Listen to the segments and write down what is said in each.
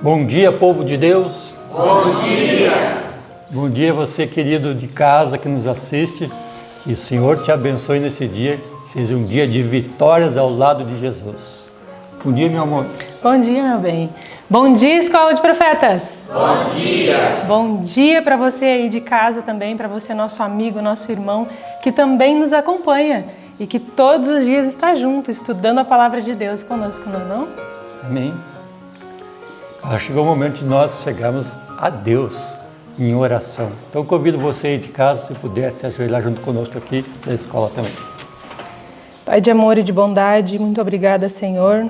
Bom dia, povo de Deus. Bom dia. Bom dia, você querido de casa que nos assiste. Que o Senhor te abençoe nesse dia. Que seja um dia de vitórias ao lado de Jesus. Bom dia, meu amor. Bom dia, meu bem. Bom dia, Escola de Profetas. Bom dia. Bom dia para você aí de casa também, para você, nosso amigo, nosso irmão, que também nos acompanha e que todos os dias está junto, estudando a Palavra de Deus conosco, não é não? Amém. Chegou o momento de nós chegarmos a Deus em oração. Então convido você aí de casa, se puder, se ajoelhar junto conosco aqui na escola também. Pai de amor e de bondade, muito obrigada, Senhor,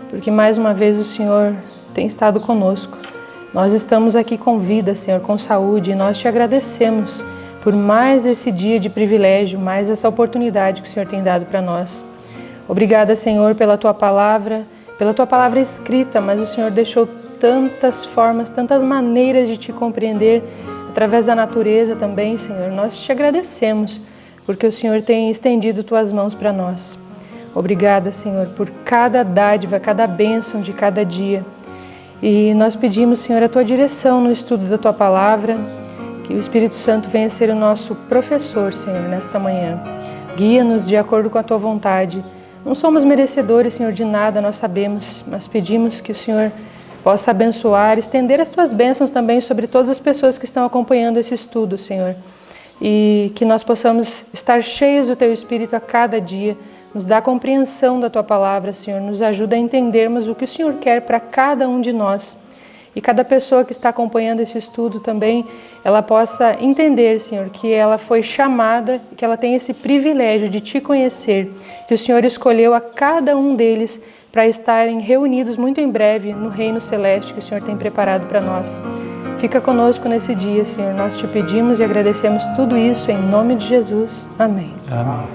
porque mais uma vez o Senhor tem estado conosco. Nós estamos aqui com vida, Senhor, com saúde, e nós te agradecemos por mais esse dia de privilégio, mais essa oportunidade que o Senhor tem dado para nós. Obrigada, Senhor, pela tua palavra escrita, mas o Senhor deixou tantas formas, tantas maneiras de te compreender, através da natureza também, Senhor. Nós te agradecemos, porque o Senhor tem estendido tuas mãos para nós. Obrigada, Senhor, por cada dádiva, cada bênção de cada dia. E nós pedimos, Senhor, a tua direção no estudo da tua palavra, que o Espírito Santo venha ser o nosso professor, Senhor, nesta manhã. Guia-nos de acordo com a tua vontade. Não somos merecedores, Senhor, de nada, nós sabemos, mas pedimos que o Senhor possa abençoar, estender as tuas bênçãos também sobre todas as pessoas que estão acompanhando esse estudo, Senhor. E que nós possamos estar cheios do teu Espírito a cada dia. Nos dá compreensão da tua palavra, Senhor. Nos ajuda a entendermos o que o Senhor quer para cada um de nós. E cada pessoa que está acompanhando esse estudo também, ela possa entender, Senhor, que ela foi chamada, que ela tem esse privilégio de te conhecer, que o Senhor escolheu a cada um deles para estarem reunidos muito em breve no Reino Celeste que o Senhor tem preparado para nós. Fica conosco nesse dia, Senhor. Nós te pedimos e agradecemos tudo isso em nome de Jesus. Amém. Amém.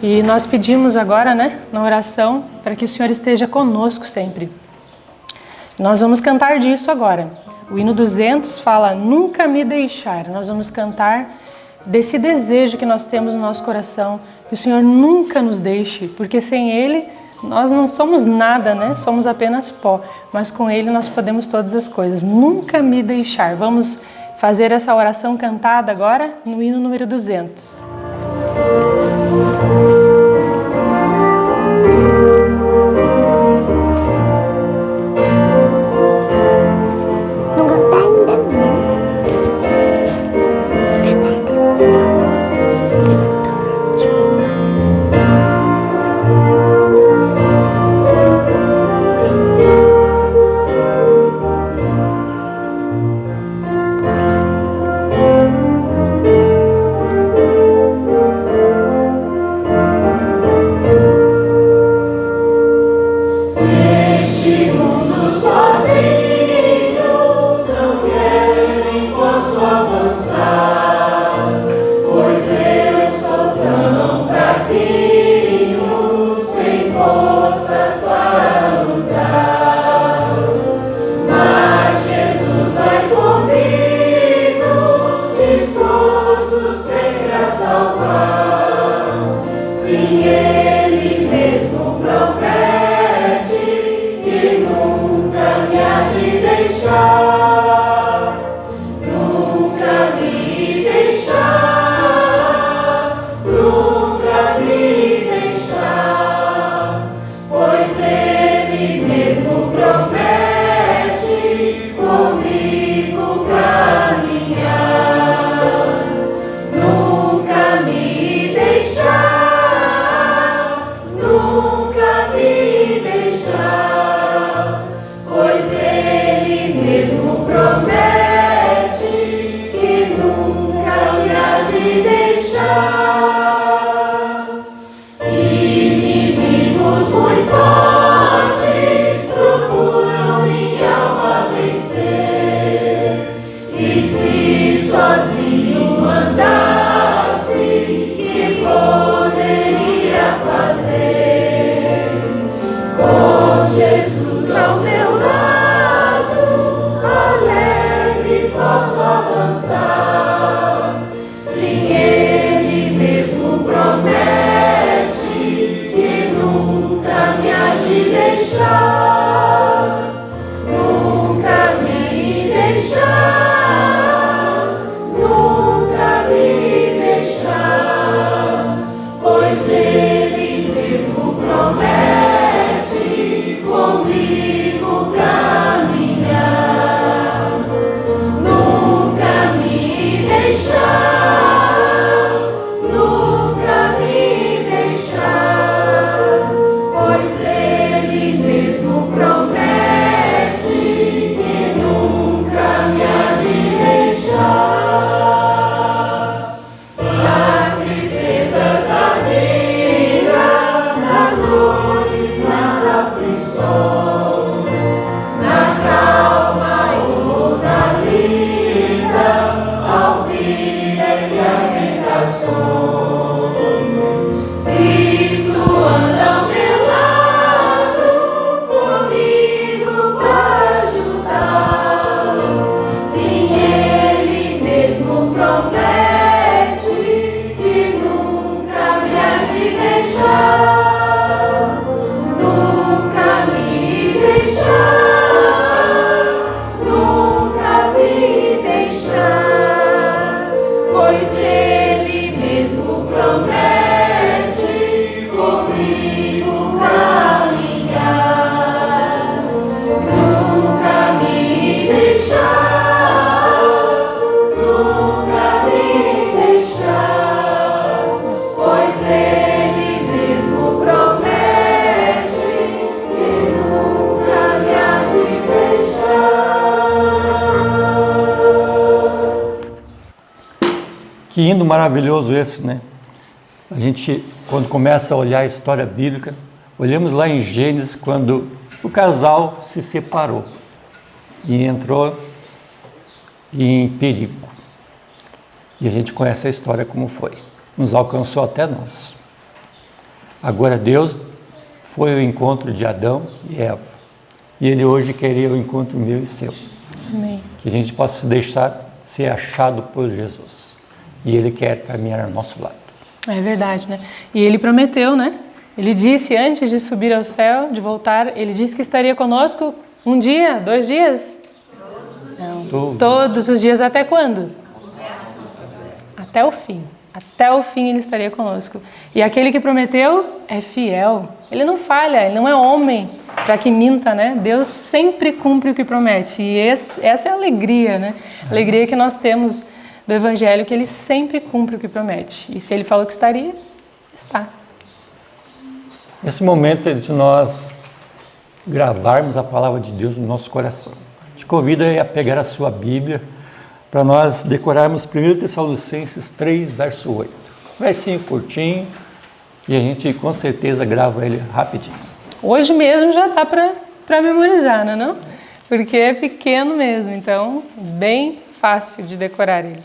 E nós pedimos agora, na oração, para que o Senhor esteja conosco sempre. Nós vamos cantar disso agora. O hino 200 fala, nunca me deixar. Nós vamos cantar desse desejo que nós temos no nosso coração, que o Senhor nunca nos deixe, porque sem Ele nós não somos nada, somos apenas pó, mas com Ele nós podemos todas as coisas. Nunca me deixar. Vamos fazer essa oração cantada agora no hino número 200. Que hino maravilhoso esse, né? A gente, quando começa a olhar a história bíblica, olhamos lá em Gênesis, quando o casal se separou e entrou em perigo. E a gente conhece a história como foi. Nos alcançou até nós. Agora Deus foi ao encontro de Adão e Eva. E Ele hoje queria o encontro meu e seu. Amém. Que a gente possa se deixar ser achado por Jesus. E Ele quer caminhar ao nosso lado. É verdade, né? E Ele prometeu, né? Ele disse antes de subir ao céu, de voltar, Ele disse que estaria conosco um dia, 2 dias? Não. Todos os dias. Até quando? Até o fim. Até o fim Ele estaria conosco. E aquele que prometeu é fiel. Ele não falha, Ele não é homem para que minta, né? Deus sempre cumpre o que promete. E essa é a alegria, né? A alegria que nós temos do Evangelho, que Ele sempre cumpre o que promete. E se Ele falou que estaria, está. Esse momento é de nós gravarmos a palavra de Deus no nosso coração. Te convido a pegar a sua Bíblia para nós decorarmos 1 Tessalonicenses 3, verso 8. Versinho curtinho e a gente com certeza grava ele rapidinho. Hoje mesmo já dá para memorizar, não é não? Porque é pequeno mesmo, então bem fácil de decorar ele.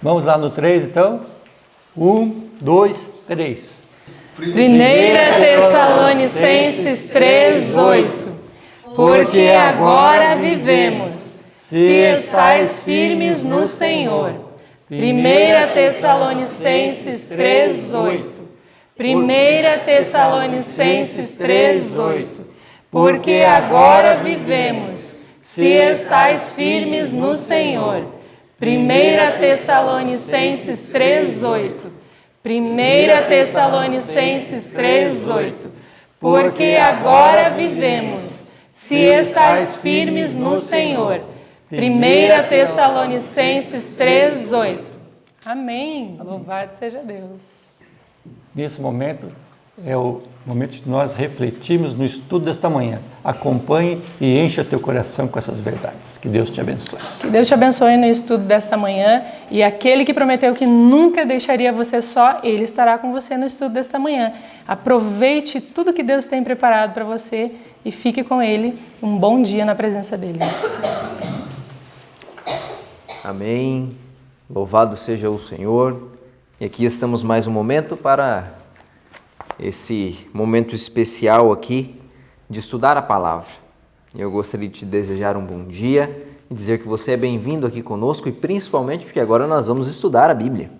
Vamos lá no 3 então? 1, 2, 3. 1 Tessalonicenses 3, 8. Porque agora vivemos, se estais firmes no Senhor. 1 Tessalonicenses 3, 8. 1 Tessalonicenses 3, 8. Porque agora vivemos, se estais firmes no Senhor. 1 Tessalonicenses 3, 8. 1 Tessalonicenses 3, 8. Porque agora vivemos, se estais firmes no Senhor. 1 Tessalonicenses 3, 8. Amém. Louvado seja Deus. Nesse momento é o momento de nós refletirmos no estudo desta manhã. Acompanhe e encha teu coração com essas verdades. Que Deus te abençoe. Que Deus te abençoe no estudo desta manhã. E aquele que prometeu que nunca deixaria você só, Ele estará com você no estudo desta manhã. Aproveite tudo que Deus tem preparado para você e fique com Ele. Um bom dia na presença dEle. Amém. Louvado seja o Senhor. E aqui estamos mais um momento para esse momento especial aqui de estudar a palavra. Eu gostaria de te desejar um bom dia e dizer que você é bem-vindo aqui conosco e principalmente porque agora nós vamos estudar a Bíblia.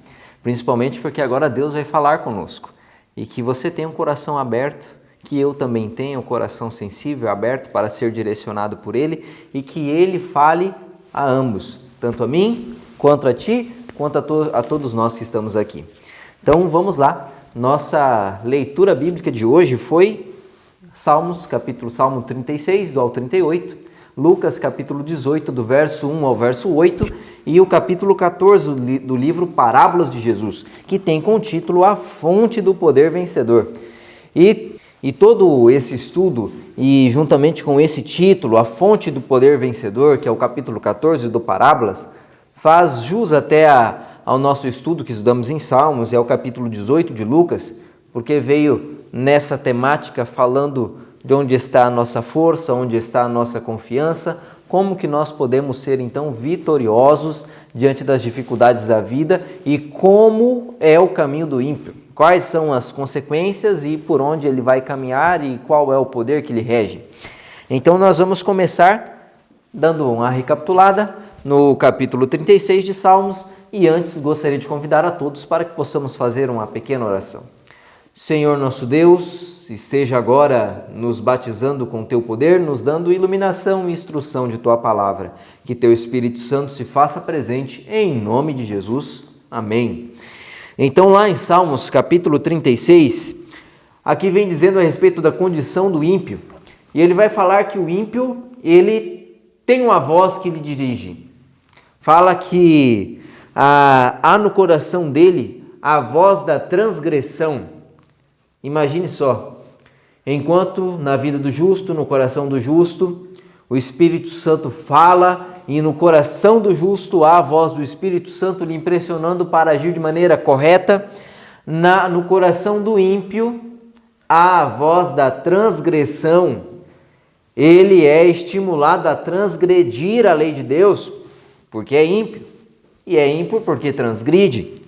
Principalmente porque agora Deus vai falar conosco e que você tenha um coração aberto, que eu também tenha um coração sensível, aberto para ser direcionado por Ele e que Ele fale a ambos, tanto a mim, quanto a ti, quanto a todos nós que estamos aqui. Então vamos lá, nossa leitura bíblica de hoje foi Salmo 36, do ao 38, Lucas capítulo 18, do verso 1 ao verso 8 e o capítulo 14 do livro Parábolas de Jesus, que tem como título A Fonte do Poder Vencedor. E todo esse estudo, e juntamente com esse título, A Fonte do Poder Vencedor, que é o capítulo 14 do Parábolas, faz jus até ao nosso estudo que estudamos em Salmos, e ao capítulo 18 de Lucas, porque veio nessa temática falando de onde está a nossa força, onde está a nossa confiança, como que nós podemos ser então vitoriosos diante das dificuldades da vida e como é o caminho do ímpio. Quais são as consequências e por onde ele vai caminhar e qual é o poder que lhe rege. Então nós vamos começar dando uma recapitulada no capítulo 36 de Salmos e antes gostaria de convidar a todos para que possamos fazer uma pequena oração. Senhor nosso Deus, esteja agora nos batizando com Teu poder, nos dando iluminação e instrução de Tua palavra. Que Teu Espírito Santo se faça presente em nome de Jesus. Amém. Então lá em Salmos capítulo 36, aqui vem dizendo a respeito da condição do ímpio. E ele vai falar que o ímpio, ele tem uma voz que lhe dirige. Fala que há no coração dele a voz da transgressão. Imagine só, enquanto na vida do justo, no coração do justo, O Espírito Santo fala e no coração do justo há a voz do Espírito Santo lhe impressionando para agir de maneira correta. No coração do ímpio há a voz da transgressão. Ele é estimulado a transgredir a lei de Deus porque é ímpio. E é ímpio porque transgride.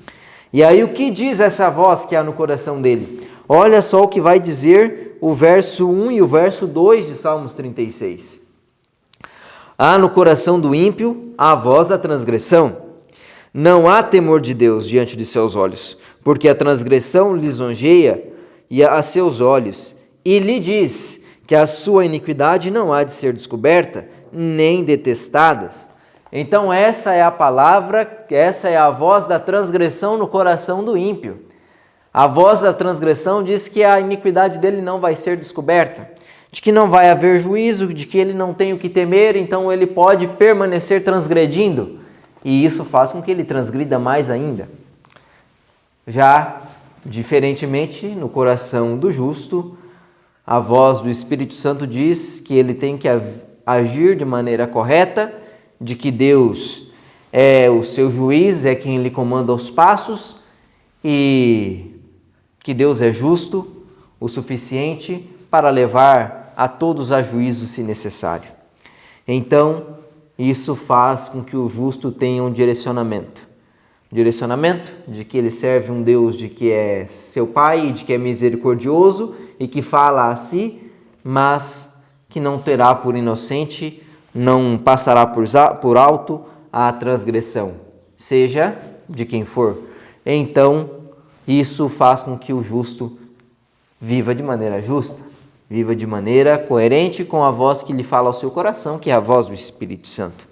E aí o que diz essa voz que há no coração dele? Olha só o que vai dizer o verso 1 e o verso 2 de Salmos 36. Há no coração do ímpio a voz da transgressão. Não há temor de Deus diante de seus olhos, porque a transgressão lisonjeia a seus olhos, e lhe diz que a sua iniquidade não há de ser descoberta, nem detestada. Então essa é a palavra, essa é a voz da transgressão no coração do ímpio. A voz da transgressão diz que a iniquidade dele não vai ser descoberta, de que não vai haver juízo, de que ele não tem o que temer, então ele pode permanecer transgredindo. E isso faz com que ele transgrida mais ainda. Já, diferentemente, no coração do justo, a voz do Espírito Santo diz que ele tem que agir de maneira correta, de que Deus é o seu juiz, é quem lhe comanda os passos, e que Deus é justo o suficiente para levar a todos a juízo se necessário. Então, isso faz com que o justo tenha um direcionamento. Direcionamento de que ele serve um Deus de que é seu Pai, de que é misericordioso e que fala a si, mas que não terá por inocente, não passará por alto a transgressão, seja de quem for. Então, isso faz com que o justo viva de maneira justa, viva de maneira coerente com a voz que lhe fala ao seu coração, que é a voz do Espírito Santo.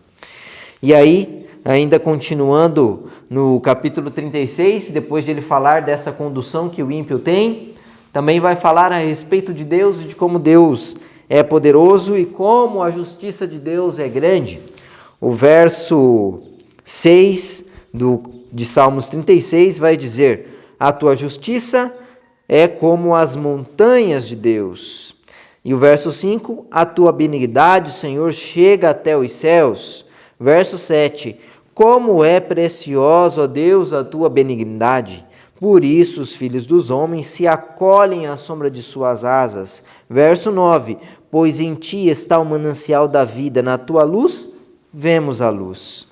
E aí, ainda continuando no capítulo 36, depois de ele falar dessa condução que o ímpio tem, também vai falar a respeito de Deus e de como Deus é poderoso e como a justiça de Deus é grande. O verso 6 de Salmos 36 vai dizer: a tua justiça é como as montanhas de Deus. E o verso 5, a tua benignidade, Senhor, chega até os céus. Verso 7, como é preciosa, ó Deus, a tua benignidade. Por isso os filhos dos homens se acolhem à sombra de suas asas. Verso 9, pois em ti está o manancial da vida, na tua luz vemos a luz.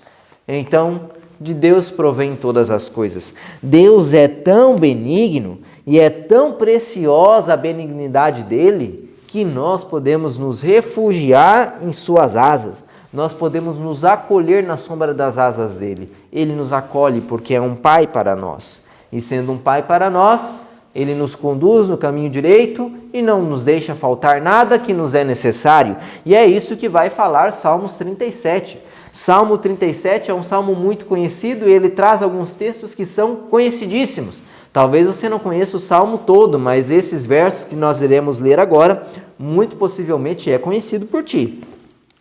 Então, de Deus provém todas as coisas. Deus é tão benigno e é tão preciosa a benignidade dele que nós podemos nos refugiar em suas asas. Nós podemos nos acolher na sombra das asas dele. Ele nos acolhe porque é um pai para nós. E sendo um pai para nós, ele nos conduz no caminho direito e não nos deixa faltar nada que nos é necessário. E é isso que vai falar Salmos 37. Salmo 37 é um salmo muito conhecido e ele traz alguns textos que são conhecidíssimos. Talvez você não conheça o salmo todo, mas esses versos que nós iremos ler agora, muito possivelmente é conhecido por ti.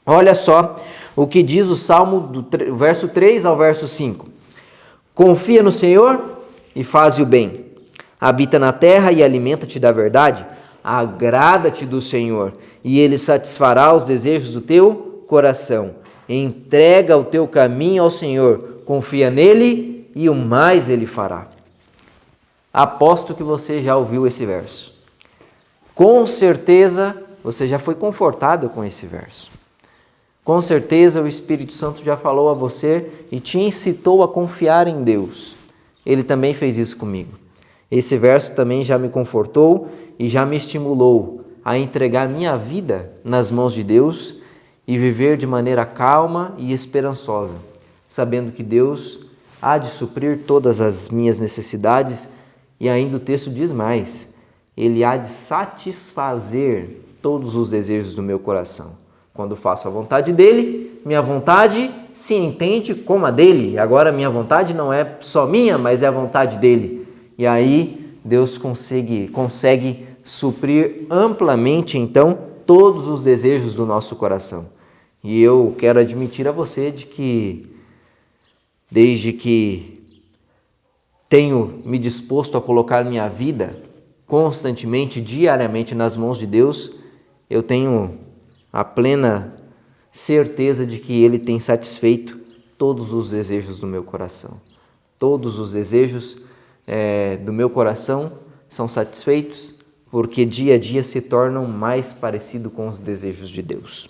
Olha só o que diz o salmo do verso 3 ao verso 5. Confia no Senhor e faz o bem. Habita na terra e alimenta-te da verdade. Agrada-te do Senhor e Ele satisfará os desejos do teu coração. Entrega o teu caminho ao Senhor, confia nele e o mais Ele fará. Aposto que você já ouviu esse verso. Com certeza você já foi confortado com esse verso. Com certeza o Espírito Santo já falou a você e te incitou a confiar em Deus. Ele também fez isso comigo. Esse verso também já me confortou e já me estimulou a entregar minha vida nas mãos de Deus e viver de maneira calma e esperançosa, sabendo que Deus há de suprir todas as minhas necessidades e ainda o texto diz mais, Ele há de satisfazer todos os desejos do meu coração. Quando faço a vontade dEle, minha vontade se entende como a dEle. Agora minha vontade não é só minha, mas é a vontade dEle. E aí Deus consegue suprir amplamente, então, todos os desejos do nosso coração. E eu quero admitir a você de que, desde que tenho me disposto a colocar minha vida constantemente, diariamente nas mãos de Deus, eu tenho a plena certeza de que Ele tem satisfeito todos os desejos do meu coração. Todos os desejos do meu coração são satisfeitos porque dia a dia se tornam mais parecidos com os desejos de Deus.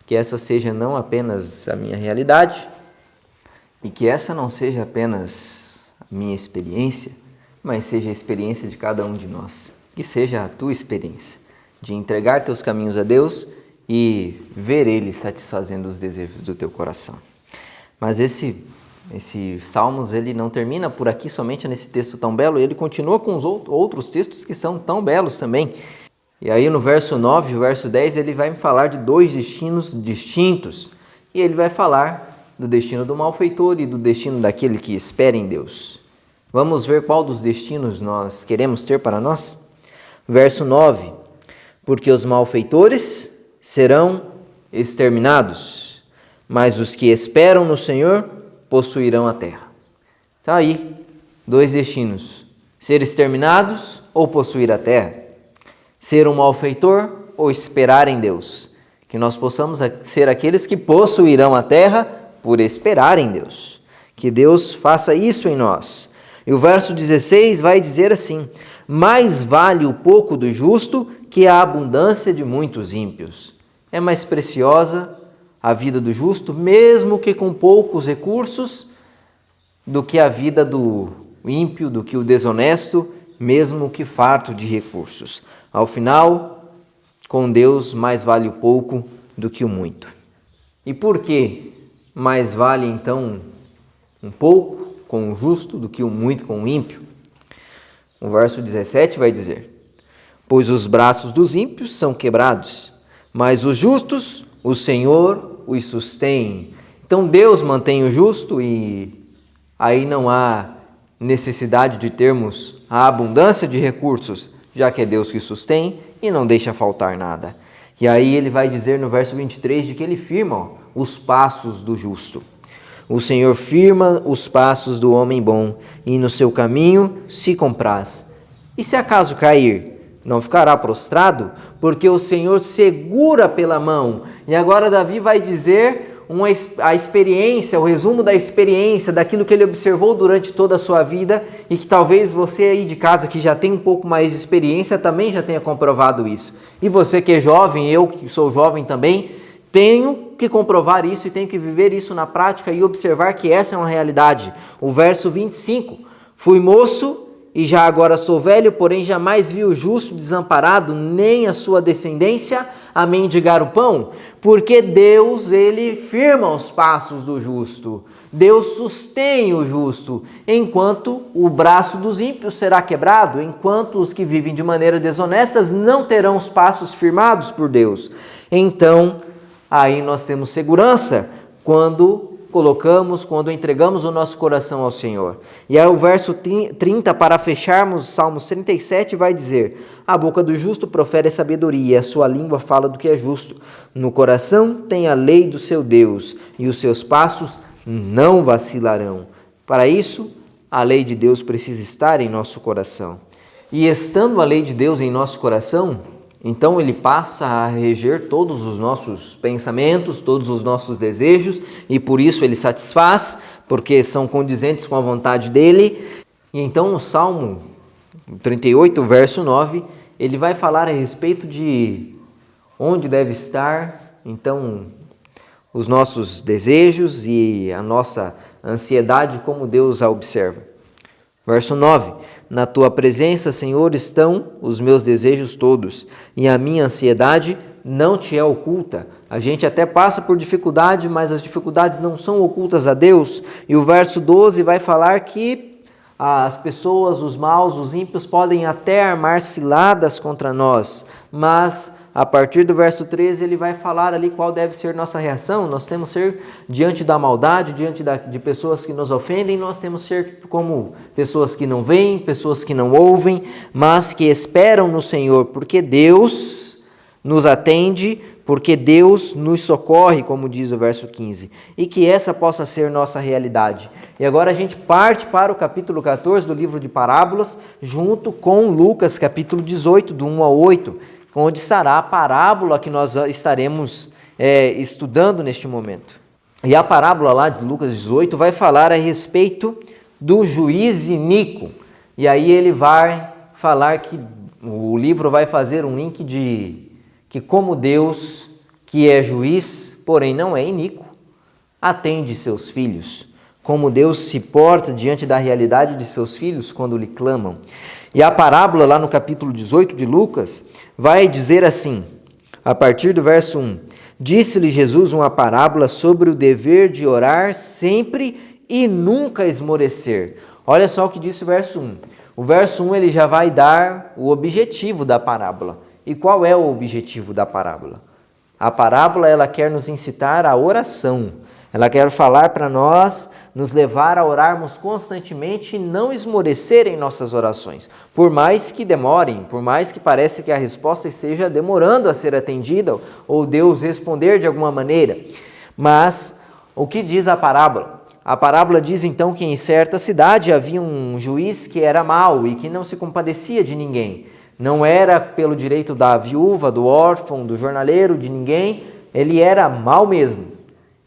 Que essa seja não apenas a minha realidade e que essa não seja apenas a minha experiência, mas seja a experiência de cada um de nós. Que seja a tua experiência de entregar teus caminhos a Deus e ver Ele satisfazendo os desejos do teu coração. Mas esse Salmos, ele não termina por aqui somente nesse texto tão belo, ele continua com os outros textos que são tão belos também. E aí no verso 9 e o verso 10 ele vai me falar de dois destinos distintos. E ele vai falar do destino do malfeitor e do destino daquele que espera em Deus. Vamos ver qual dos destinos nós queremos ter para nós? Verso 9: porque os malfeitores serão exterminados, mas os que esperam no Senhor possuirão a terra. Então aí, dois destinos: ser exterminados ou possuir a terra. Ser um malfeitor ou esperar em Deus. Que nós possamos ser aqueles que possuirão a terra por esperar em Deus. Que Deus faça isso em nós. E o verso 16 vai dizer assim: mais vale o pouco do justo que a abundância de muitos ímpios. É mais preciosa a vida do justo, mesmo que com poucos recursos, do que a vida do ímpio, do que o desonesto, mesmo que farto de recursos. Ao final, com Deus, mais vale o pouco do que o muito. E por que mais vale, então, um pouco com o justo do que o muito com o ímpio? O verso 17 vai dizer: pois os braços dos ímpios são quebrados, mas os justos, o Senhor os sustém. Então Deus mantém o justo e aí não há necessidade de termos a abundância de recursos, já que é Deus que sustém e não deixa faltar nada. E aí ele vai dizer no verso 23 de que ele firma os passos do justo. O Senhor firma os passos do homem bom e no seu caminho se compraz. E se acaso cair, não ficará prostrado, porque o Senhor segura pela mão. E agora Davi vai dizer a experiência, o resumo da experiência, daquilo que ele observou durante toda a sua vida e que talvez você aí de casa que já tem um pouco mais de experiência também já tenha comprovado isso. E você que é jovem, eu que sou jovem também, tenho que comprovar isso e tenho que viver isso na prática e observar que essa é uma realidade. O verso 25: fui moço e já agora sou velho, porém jamais vi o justo desamparado, nem a sua descendência a mendigar o pão. Porque Deus, ele firma os passos do justo. Deus sustém o justo, enquanto o braço dos ímpios será quebrado, enquanto os que vivem de maneira desonesta não terão os passos firmados por Deus. Então, aí nós temos segurança quando entregamos o nosso coração ao Senhor. E aí o verso 30, para fecharmos, Salmos 37, vai dizer: a boca do justo profere sabedoria, e a sua língua fala do que é justo. No coração tem a lei do seu Deus, e os seus passos não vacilarão. Para isso, a lei de Deus precisa estar em nosso coração. E estando a lei de Deus em nosso coração, então ele passa a reger todos os nossos pensamentos, todos os nossos desejos, e por isso ele satisfaz, porque são condizentes com a vontade dele. E então o Salmo 38, verso 9, ele vai falar a respeito de onde deve estar, então, os nossos desejos e a nossa ansiedade, como Deus a observa. Verso 9: na tua presença, Senhor, estão os meus desejos todos, e a minha ansiedade não te é oculta. A gente até passa por dificuldade, mas as dificuldades não são ocultas a Deus. E o verso 12 vai falar que as pessoas, os maus, os ímpios, podem até armar ciladas contra nós, mas a partir do verso 13 ele vai falar ali qual deve ser nossa reação. Nós temos que ser diante da maldade, diante de pessoas que nos ofendem, nós temos que ser como pessoas que não veem, pessoas que não ouvem, mas que esperam no Senhor, porque Deus nos atende, porque Deus nos socorre, como diz o verso 15, e que essa possa ser nossa realidade. E agora a gente parte para o capítulo 14 do livro de Parábolas, junto com Lucas, capítulo 18, do 1 ao 8, onde estará a parábola que nós estaremos estudando neste momento. E a parábola lá de Lucas 18 vai falar a respeito do juiz iníquo. E aí ele vai falar que o livro vai fazer um link de que como Deus, que é juiz, porém não é iníquo, atende seus filhos. Como Deus se porta diante da realidade de seus filhos quando lhe clamam. E a parábola lá no capítulo 18 de Lucas vai dizer assim, a partir do verso 1. Disse-lhe Jesus uma parábola sobre o dever de orar sempre e nunca esmorecer. Olha só o que disse o verso 1. O verso 1 ele já vai dar o objetivo da parábola. E qual é o objetivo da parábola? A parábola ela quer nos incitar à oração. Ela quer falar para nós, nos levar a orarmos constantemente e não esmorecer em nossas orações. Por mais que demorem, por mais que pareça que a resposta esteja demorando a ser atendida, ou Deus responder de alguma maneira. Mas o que diz a parábola? A parábola diz então que em certa cidade havia um juiz que era mau e que não se compadecia de ninguém. Não era pelo direito da viúva, do órfão, do jornaleiro, de ninguém. Ele era mau mesmo.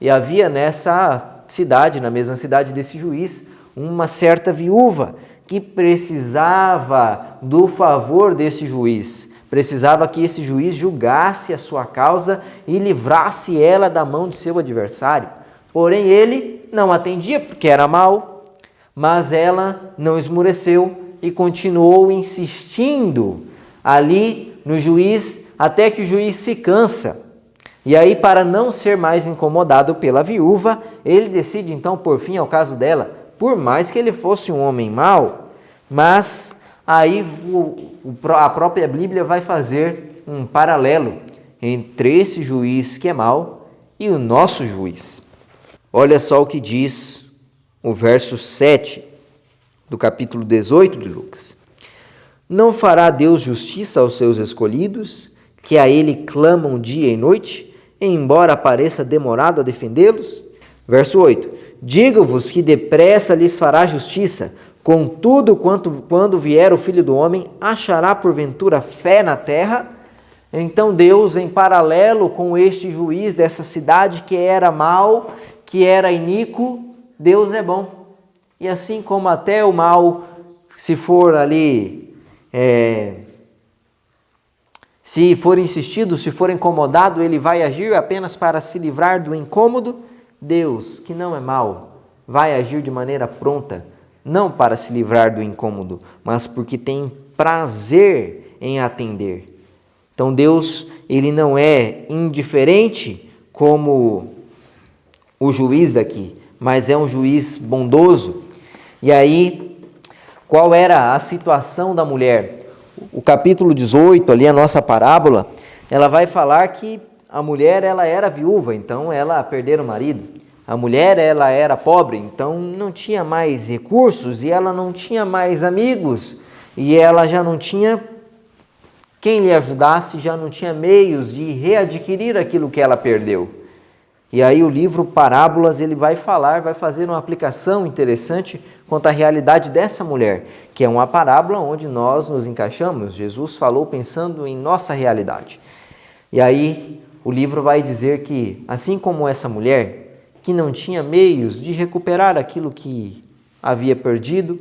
E havia nessa cidade, na mesma cidade desse juiz, uma certa viúva que precisava do favor desse juiz. Precisava que esse juiz julgasse a sua causa e livrasse ela da mão de seu adversário. Porém, ele não atendia porque era mau, mas ela não esmoreceu e continuou insistindo ali no juiz até que o juiz se cansa. E aí, para não ser mais incomodado pela viúva, ele decide então pôr fim ao caso dela, por mais que ele fosse um homem mau. Mas aí a própria Bíblia vai fazer um paralelo entre esse juiz que é mau e o nosso juiz. Olha só o que diz o verso 7 do capítulo 18 de Lucas. Não fará Deus justiça aos seus escolhidos, que a ele clamam dia e noite, embora pareça demorado a defendê-los? Verso 8. Digo-vos que depressa lhes fará justiça, contudo, quando vier o Filho do Homem, achará porventura fé na terra? Então Deus, em paralelo com este juiz dessa cidade que era mau, que era iníquo, Deus é bom. E assim como até o mal, se for ali, se for insistido, se for incomodado, ele vai agir apenas para se livrar do incômodo. Deus, que não é mau, vai agir de maneira pronta, não para se livrar do incômodo, mas porque tem prazer em atender. Então Deus, ele não é indiferente como o juiz daqui, mas é um juiz bondoso. E aí, qual era a situação da mulher? O capítulo 18, ali a nossa parábola, ela vai falar que a mulher ela era viúva, então ela perdera o marido. A mulher ela era pobre, então não tinha mais recursos e ela não tinha mais amigos. E ela já não tinha quem lhe ajudasse, já não tinha meios de readquirir aquilo que ela perdeu. E aí o livro Parábolas ele vai fazer uma aplicação interessante quanto à realidade dessa mulher, que é uma parábola onde nós nos encaixamos. Jesus falou pensando em nossa realidade. E aí o livro vai dizer que, assim como essa mulher, que não tinha meios de recuperar aquilo que havia perdido,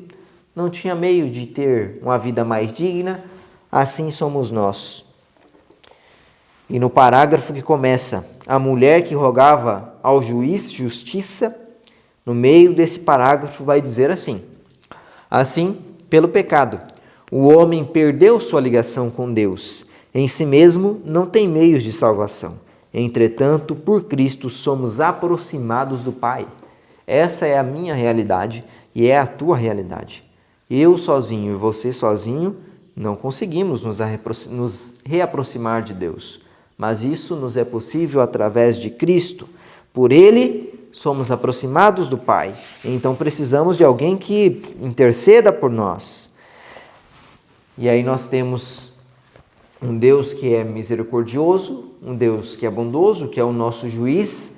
não tinha meio de ter uma vida mais digna, assim somos nós. E no parágrafo que começa, a mulher que rogava ao juiz justiça, no meio desse parágrafo vai dizer assim: assim, pelo pecado, o homem perdeu sua ligação com Deus. Em si mesmo não tem meios de salvação. Entretanto, por Cristo somos aproximados do Pai. Essa é a minha realidade e é a tua realidade. Eu sozinho e você sozinho não conseguimos nos reaproximar de Deus. Mas isso nos é possível através de Cristo. Por Ele, somos aproximados do Pai. Então, precisamos de alguém que interceda por nós. E aí nós temos um Deus que é misericordioso, um Deus que é bondoso, que é o nosso juiz,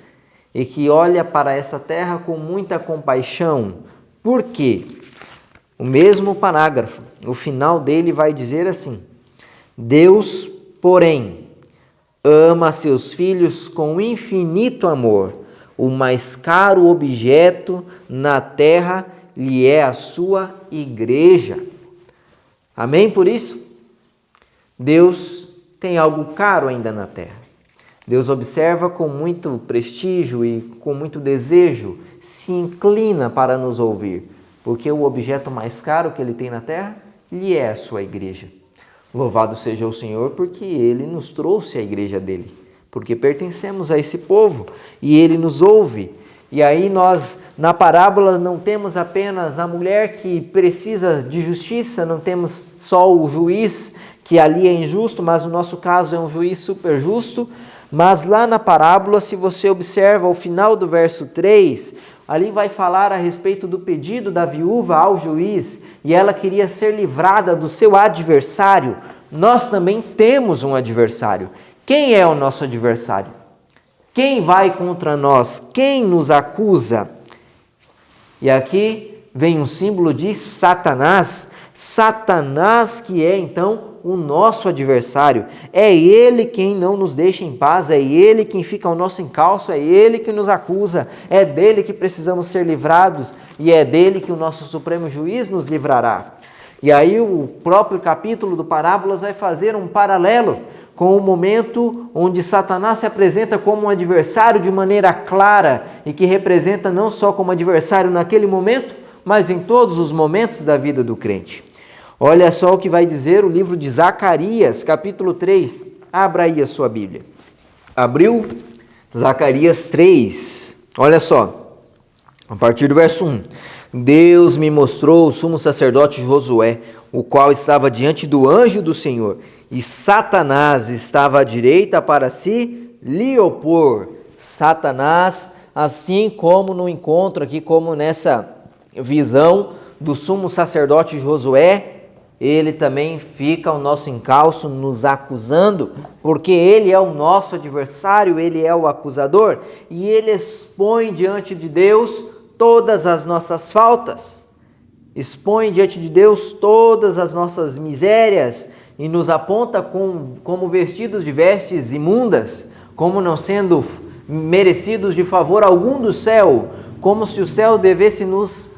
e que olha para essa terra com muita compaixão. Por quê? O mesmo parágrafo, o final dele vai dizer assim: Deus, porém, ama seus filhos com infinito amor. O mais caro objeto na terra lhe é a sua igreja. Amém por isso? Deus tem algo caro ainda na terra. Deus observa com muito prestígio e com muito desejo, se inclina para nos ouvir, porque o objeto mais caro que Ele tem na terra lhe é a sua igreja. Louvado seja o Senhor, porque Ele nos trouxe a igreja dEle, porque pertencemos a esse povo e Ele nos ouve. E aí nós, na parábola, não temos apenas a mulher que precisa de justiça, não temos só o juiz que ali é injusto, mas no nosso caso é um juiz super justo. Mas lá na parábola, se você observa o final do verso 3, ali vai falar a respeito do pedido da viúva ao juiz, e ela queria ser livrada do seu adversário. Nós também temos um adversário. Quem é o nosso adversário? Quem vai contra nós? Quem nos acusa? E aqui vem um símbolo de Satanás. Satanás que é então o nosso adversário. É ele quem não nos deixa em paz, é ele quem fica ao nosso encalço, é ele que nos acusa, é dele que precisamos ser livrados e é dele que o nosso Supremo Juiz nos livrará. E aí o próprio capítulo do Parábolas vai fazer um paralelo com o momento onde Satanás se apresenta como um adversário de maneira clara e que representa não só como adversário naquele momento, mas em todos os momentos da vida do crente. Olha só o que vai dizer o livro de Zacarias, capítulo 3. Abra aí a sua Bíblia. Abriu? Zacarias 3. Olha só, a partir do verso 1. Deus me mostrou o sumo sacerdote Josué, o qual estava diante do anjo do Senhor, e Satanás estava à direita para lhe opor. Satanás, assim como no encontro aqui, como nessa visão do sumo sacerdote Josué, ele também fica ao nosso encalço nos acusando, porque ele é o nosso adversário, ele é o acusador, e ele expõe diante de Deus todas as nossas faltas, expõe diante de Deus todas as nossas misérias e nos aponta como vestidos de vestes imundas, como não sendo merecidos de favor algum do céu, como se o céu devesse nos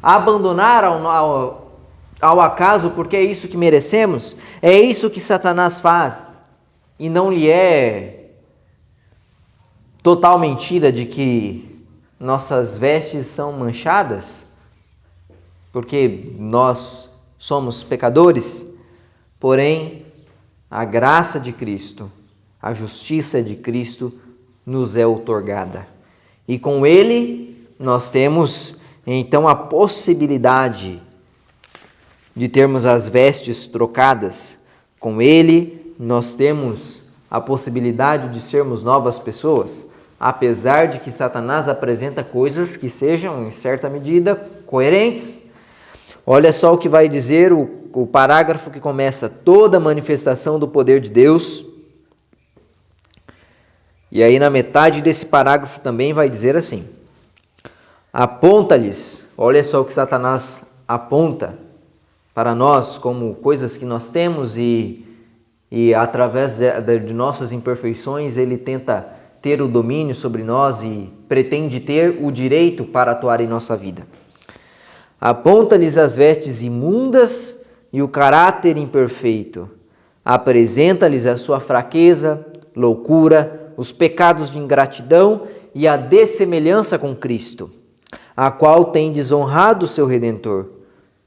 abandonar ao acaso, porque é isso que merecemos. É isso que Satanás faz, e não lhe é total mentira de que nossas vestes são manchadas, porque nós somos pecadores. Porém, a graça de Cristo, a justiça de Cristo nos é outorgada, e com Ele nós temos então a possibilidade de termos as vestes trocadas. Com Ele nós temos a possibilidade de sermos novas pessoas, apesar de que Satanás apresenta coisas que sejam, em certa medida, coerentes. Olha só o que vai dizer o parágrafo que começa: toda manifestação do poder de Deus. E aí na metade desse parágrafo também vai dizer assim: aponta-lhes. Olha só o que Satanás aponta para nós como coisas que nós temos e através de nossas imperfeições ele tenta ter o domínio sobre nós e pretende ter o direito para atuar em nossa vida. Aponta-lhes as vestes imundas e o caráter imperfeito. Apresenta-lhes a sua fraqueza, loucura, os pecados de ingratidão e a dessemelhança com Cristo, a qual tem desonrado o seu Redentor.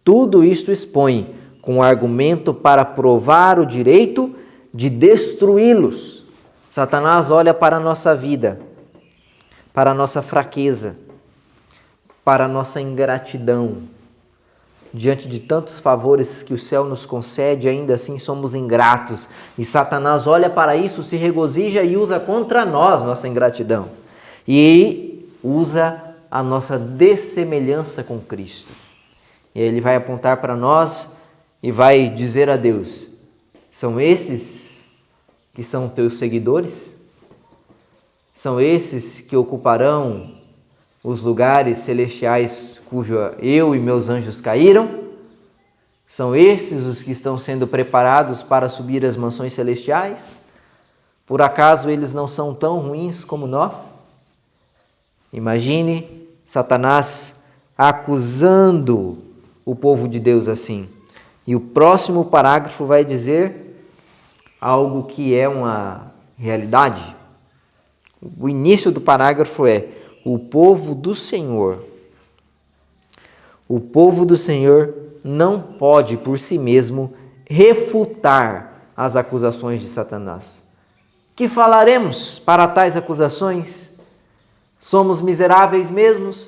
Tudo isto expõe com argumento para provar o direito de destruí-los. Satanás olha para a nossa vida, para a nossa fraqueza, para a nossa ingratidão. Diante de tantos favores que o céu nos concede, ainda assim somos ingratos. E Satanás olha para isso, se regozija e usa contra nós nossa ingratidão. E usa a nossa dessemelhança com Cristo. E ele vai apontar para nós e vai dizer a Deus: são esses que são teus seguidores? São esses que ocuparão os lugares celestiais cujo eu e meus anjos caíram? São esses os que estão sendo preparados para subir as mansões celestiais? Por acaso eles não são tão ruins como nós? Imagine Satanás acusando o povo de Deus assim. E o próximo parágrafo vai dizer algo que é uma realidade. O início do parágrafo é: o povo do Senhor. O povo do Senhor não pode por si mesmo refutar as acusações de Satanás. Que falaremos para tais acusações? Somos miseráveis mesmos?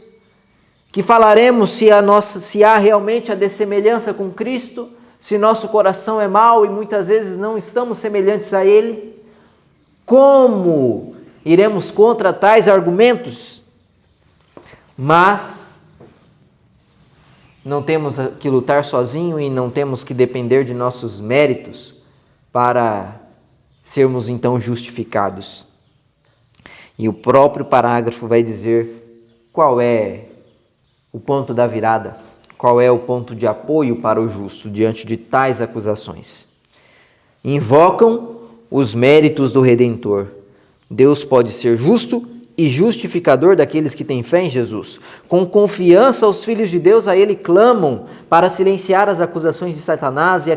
Que falaremos se há realmente a dessemelhança com Cristo? Se nosso coração é mau e muitas vezes não estamos semelhantes a Ele? Como iremos contra tais argumentos? Mas não temos que lutar sozinho e não temos que depender de nossos méritos para sermos então justificados. E o próprio parágrafo vai dizer qual é o ponto da virada, qual é o ponto de apoio para o justo diante de tais acusações. Invocam os méritos do Redentor. Deus pode ser justo e justificador daqueles que têm fé em Jesus. Com confiança, os filhos de Deus a Ele clamam para silenciar as acusações de Satanás e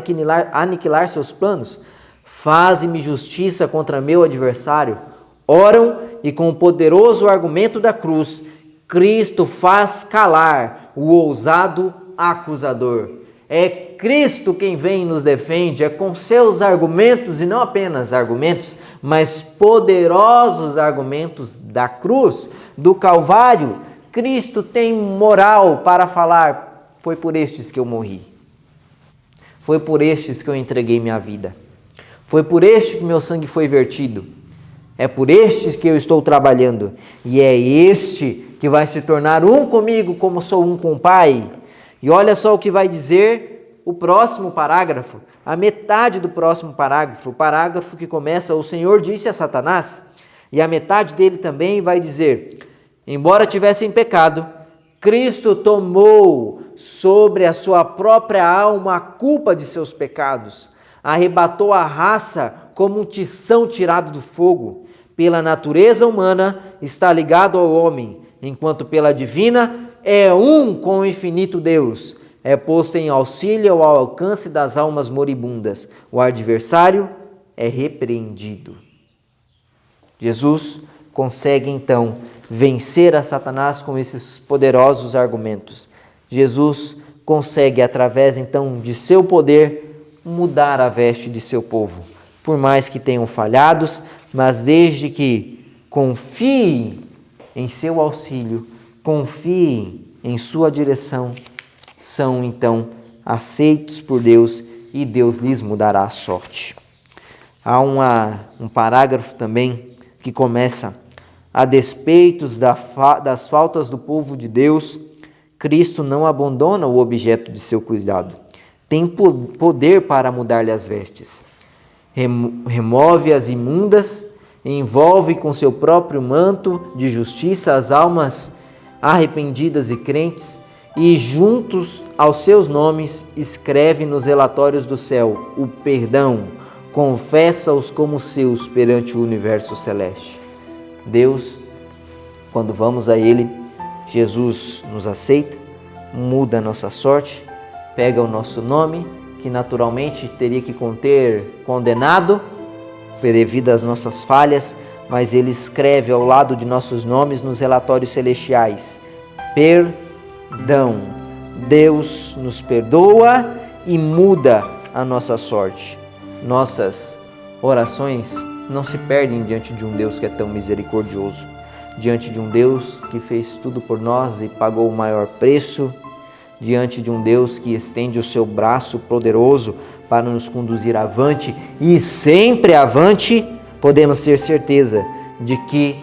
aniquilar seus planos. Faze-me justiça contra meu adversário. Oram e com o poderoso argumento da cruz, Cristo faz calar o ousado acusador. É Cristo quem vem e nos defende, é com seus argumentos, e não apenas argumentos, mas poderosos argumentos da cruz, do Calvário. Cristo tem moral para falar: foi por estes que eu morri, foi por estes que eu entreguei minha vida, foi por este que meu sangue foi vertido, é por estes que eu estou trabalhando, e é este que vai se tornar um comigo como sou um com o Pai. E olha só o que vai dizer o próximo parágrafo, a metade do próximo parágrafo, o parágrafo que começa: o Senhor disse a Satanás, e a metade dele também vai dizer: embora tivessem pecado, Cristo tomou sobre a sua própria alma a culpa de seus pecados, arrebatou a raça como um tição tirado do fogo. Pela natureza humana está ligado ao homem, enquanto pela divina é um com o infinito Deus. É posto em auxílio ao alcance das almas moribundas. O adversário é repreendido. Jesus consegue então vencer a Satanás com esses poderosos argumentos. Jesus consegue, através então de seu poder, mudar a veste de seu povo. Por mais que tenham falhados, mas desde que confiem em seu auxílio, confiem em sua direção, são então aceitos por Deus e Deus lhes mudará a sorte. Há um parágrafo também que começa: a despeitos das faltas do povo de Deus, Cristo não abandona o objeto de seu cuidado. Tem poder para mudar-lhe as vestes. Remove as imundas, envolve com seu próprio manto de justiça as almas arrependidas e crentes, e juntos aos seus nomes escreve nos relatórios do céu o perdão, confessa-os como seus perante o universo celeste. Deus, quando vamos a Ele, Jesus nos aceita, muda a nossa sorte, pega o nosso nome, que naturalmente teria que conter condenado, devido às nossas falhas, mas Ele escreve ao lado de nossos nomes nos relatórios celestiais: perdão. Deus nos perdoa e muda a nossa sorte. Nossas orações não se perdem diante de um Deus que é tão misericordioso, diante de um Deus que fez tudo por nós e pagou o maior preço, diante de um Deus que estende o seu braço poderoso para nos conduzir avante, e sempre avante. Podemos ter certeza de que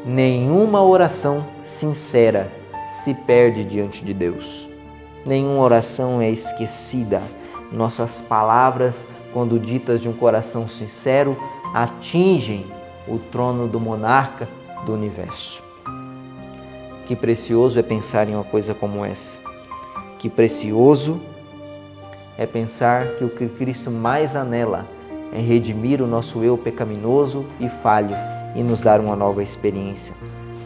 nenhuma oração sincera se perde diante de Deus. Nenhuma oração é esquecida. Nossas palavras, quando ditas de um coração sincero, atingem o trono do monarca do universo. Que precioso é pensar em uma coisa como essa. Que precioso é pensar que o que Cristo mais anela em redimir o nosso eu pecaminoso e falho e nos dar uma nova experiência.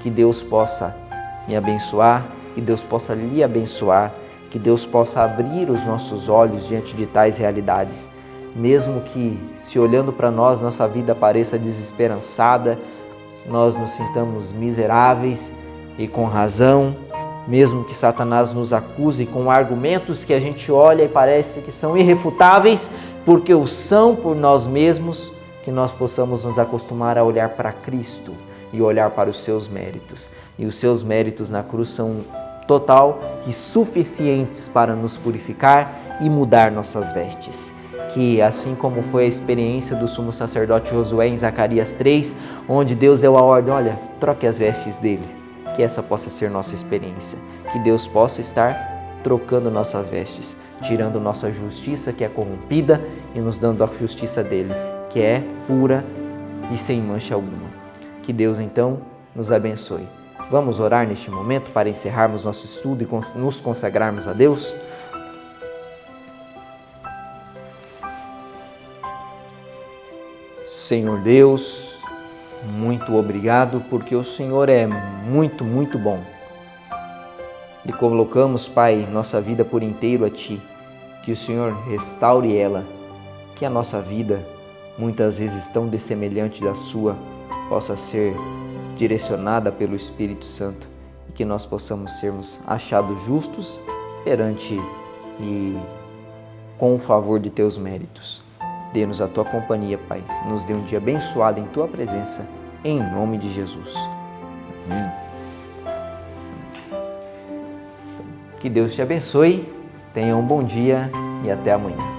Que Deus possa me abençoar, que Deus possa lhe abençoar, que Deus possa abrir os nossos olhos diante de tais realidades, mesmo que, se olhando para nós, nossa vida pareça desesperançada, nós nos sintamos miseráveis e com razão, mesmo que Satanás nos acuse com argumentos que a gente olha e parece que são irrefutáveis, porque o são por nós mesmos, que nós possamos nos acostumar a olhar para Cristo e olhar para os seus méritos. E os seus méritos na cruz são total e suficientes para nos purificar e mudar nossas vestes. Que assim como foi a experiência do sumo sacerdote Josué em Zacarias 3, onde Deus deu a ordem, olha, troque as vestes dele, que essa possa ser nossa experiência. Que Deus possa estar trocando nossas vestes, tirando nossa justiça que é corrompida e nos dando a justiça dele, que é pura e sem mancha alguma. Que Deus então nos abençoe. Vamos orar neste momento para encerrarmos nosso estudo e nos consagrarmos a Deus? Senhor Deus, muito obrigado porque o Senhor é muito, muito bom. E colocamos, Pai, nossa vida por inteiro a Ti, que o Senhor restaure ela, que a nossa vida, muitas vezes tão dessemelhante da Sua, possa ser direcionada pelo Espírito Santo e que nós possamos sermos achados justos perante e com o favor de Teus méritos. Dê-nos a Tua companhia, Pai. Nos dê um dia abençoado em Tua presença, em nome de Jesus. Amém. Que Deus te abençoe, tenha um bom dia e até amanhã.